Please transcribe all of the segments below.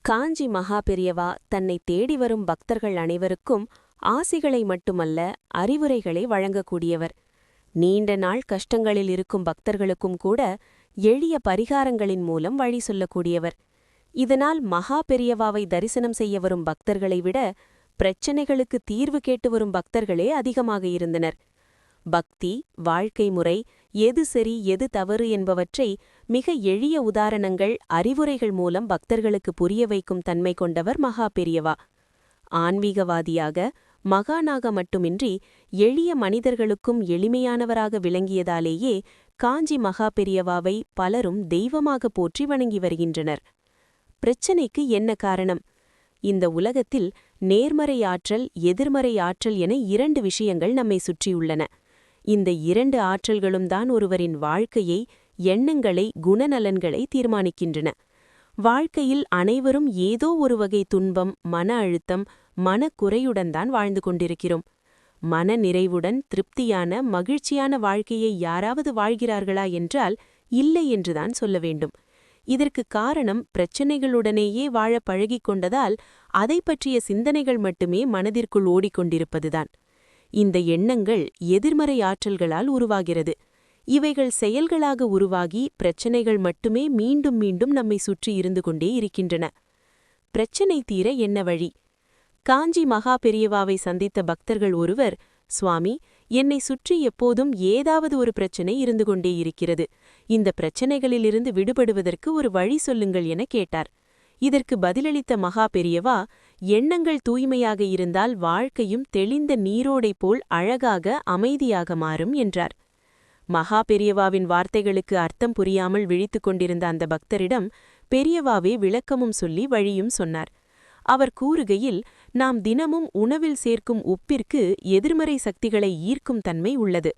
காஞ்சி மகா பெரியவா தன்னை தேடி வரும் பக்தர்கள் அனைவருக்கும் ஆசிகளை மட்டுமல்ல அறிவுரைகளை வழங்கக்கூடியவர். நீண்ட நாள் கஷ்டங்களில் இருக்கும் பக்தர்களுக்கும் கூட எளிய பரிகாரங்களின் மூலம் வழி சொல்லக்கூடியவர். இதனால் மகா பெரியவாவை தரிசனம் செய்ய வரும் பக்தர்களை விட பிரச்சனைகளுக்கு தீர்வு கேட்டு வரும் பக்தர்களே அதிகமாக இருந்தனர். பக்தி, வாழ்க்கை முறை, எது சரி எது தவறு என்பவற்றை மிக எளிய உதாரணங்கள், அறிவுரைகள் மூலம் பக்தர்களுக்கு புரிய வைக்கும் தன்மை கொண்டவர் மகா பெரியவா. ஆன்மீகவாதியாக, மகானாக மட்டுமின்றி எளிய மனிதர்களுக்கும் எளிமையானவராக விளங்கியதாலேயே காஞ்சி மகா பெரியவாவை பலரும் தெய்வமாக போற்றி வணங்கி வருகின்றனர். பிரச்சனைக்கு என்ன காரணம்? இந்த உலகத்தில் நேர்மறை ஆற்றல், எதிர்மறை ஆற்றல் என இரண்டு விஷயங்கள் நம்மை சுற்றியுள்ளன. இந்த இரண்டு ஆற்றல்களும் தான் ஒருவரின் வாழ்க்கையை, எண்ணங்களை, குணநலன்களை தீர்மானிக்கின்றன. வாழ்க்கையில் அனைவரும் ஏதோ ஒரு வகை துன்பம், மன அழுத்தம், மனக்குறையுடன் தான் வாழ்ந்து கொண்டிருக்கிறோம். மன நிறைவுடன் திருப்தியான, மகிழ்ச்சியான வாழ்க்கையை யாராவது வாழ்கிறார்களா என்றால் இல்லை என்றுதான் சொல்ல வேண்டும். இதற்கு காரணம் பிரச்சனைகளுடனேயே வாழ பழகிக் கொண்டதால் அதை பற்றிய சிந்தனைகள் மட்டுமே மனதிற்குள் ஓடிக்கொண்டிருப்பதுதான். இந்த எண்ணங்கள் எதிர்மறை ஆற்றல்களால் உருவாகிறது. இவைகள் செயல்களாக உருவாகி பிரச்சனைகள் மட்டுமே மீண்டும் மீண்டும் நம்மை சுற்றி இருந்து கொண்டே இருக்கின்றன. பிரச்சனை தீர என்ன வழி? காஞ்சி மகா பெரியவாவை சந்தித்த பக்தர்கள் ஒருவர், சுவாமி, என்னை சுற்றி எப்போதும் ஏதாவது ஒரு பிரச்சனை இருந்து கொண்டே இருக்கிறது. இந்த பிரச்சனைகளிலிருந்து விடுபடுவதற்கு ஒரு வழி சொல்லுங்கள் என கேட்டார். இதற்கு பதிலளித்த மகா பெரியவா, எண்ணங்கள் தூய்மையாக இருந்தால் வாழ்க்கையும் தெளிந்த நீரோடை போல் அழகாக, அமைதியாக மாறும் என்றார். மகா பெரியவாவின் வார்த்தைகளுக்கு அர்த்தம் புரியாமல் விழித்துக் கொண்டிருந்த அந்த பக்தரிடம் பெரியவாவே விளக்கமும் சொல்லி வழியும் சொன்னார். அவர் கூறுகையில், நாம் தினமும் உணவில் சேர்க்கும் உப்பிற்கு எதிர்மறை சக்திகளை ஈர்க்கும் தன்மை உள்ளது.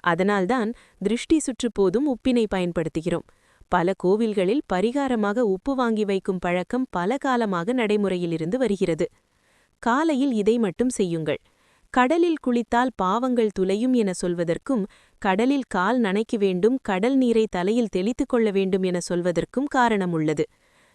அதனால்தான் திருஷ்டி சுற்றுப்போதும் உப்பினை பயன்படுத்துகிறோம். பல கோவில்களில் பரிகாரமாக உப்பு வாங்கி வைக்கும் பழக்கம் பல காலமாக நடைமுறையிலிருந்து வருகிறது. காலையில் இதை மட்டும் செய்யுங்கள். கடலில் குளித்தால் பாவங்கள் துளையும் என சொல்வதற்கும், கடலில் கால் நனைக்க வேண்டும், கடல் நீரை தலையில் தெளித்துக் கொள்ள வேண்டும் என சொல்வதற்கும் காரணம் உள்ளது.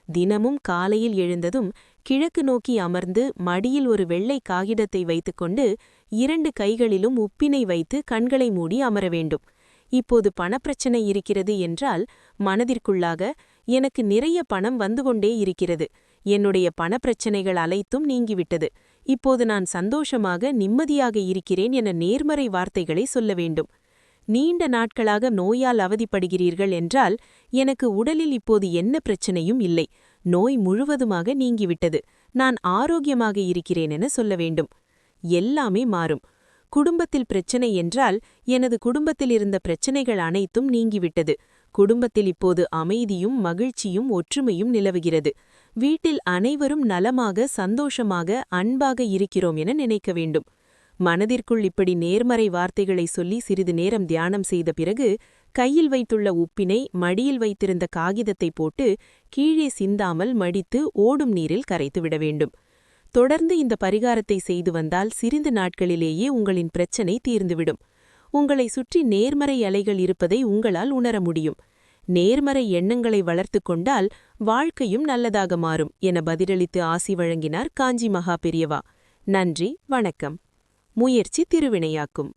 தினமும் காலையில் எழுந்ததும் கிழக்கு நோக்கி அமர்ந்து மடியில் ஒரு வெள்ளை காகிதத்தை வைத்துக்கொண்டு 2 கைகளிலும் உப்பினை வைத்து கண்களை மூடி அமர வேண்டும். இப்போது பணப்பிரச்சனை இருக்கிறது என்றால் மனதிற்குள்ளாக, எனக்கு நிறைய பணம் வந்து கொண்டே இருக்கிறது, என்னுடைய பணப்பிரச்சனைகள் அனைத்தும் நீங்கிவிட்டது, இப்போது நான் சந்தோஷமாக நிம்மதியாக இருக்கிறேன் என நேர்மறை வார்த்தைகளை சொல்ல வேண்டும். நீண்ட நாட்களாக நோயால் அவதிப்படுகிறீர்கள் என்றால், எனக்கு உடலில் இப்போது என்ன பிரச்சனையும் இல்லை, நோய் முழுவதுமாக நீங்கிவிட்டது, நான் ஆரோக்கியமாக இருக்கிறேன் என சொல்ல வேண்டும். எல்லாமே மாறும். குடும்பத்தில் பிரச்சனை என்றால், எனது குடும்பத்தில் இருந்த பிரச்சனைகள் அனைத்தும் நீங்கிவிட்டது, குடும்பத்தில் இப்போது அமைதியும் மகிழ்ச்சியும் ஒற்றுமையும் நிலவுகிறது, வீட்டில் அனைவரும் நலமாக, சந்தோஷமாக, அன்பாக இருக்கிறோம் என நினைக்க வேண்டும். மனதிற்குள் இப்படி நேர்மறை வார்த்தைகளை சொல்லி சிறிது நேரம் தியானம் செய்த பிறகு கையில் வைத்துள்ள உப்பினை மடியில் வைத்திருந்த காகிதத்தை போட்டு கீழே சிந்தாமல் மடித்து ஓடும் நீரில் கரைத்து விட வேண்டும். தொடர்ந்து இந்த பரிகாரத்தை செய்து வந்தால் சிறிது நாட்களிலேயே உங்களின் பிரச்சனை தீர்ந்துவிடும். உங்களை சுற்றி நேர்மறை அலைகள் இருப்பதை உங்களால் உணர முடியும். நேர்மறை எண்ணங்களை வளர்த்து கொண்டால் வாழ்க்கையும் நல்லதாக மாறும் என பதிலளித்து ஆசி வழங்கினார் காஞ்சி மகா பெரியவா. நன்றி, வணக்கம். முயற்சி திருவினையாக்கும்.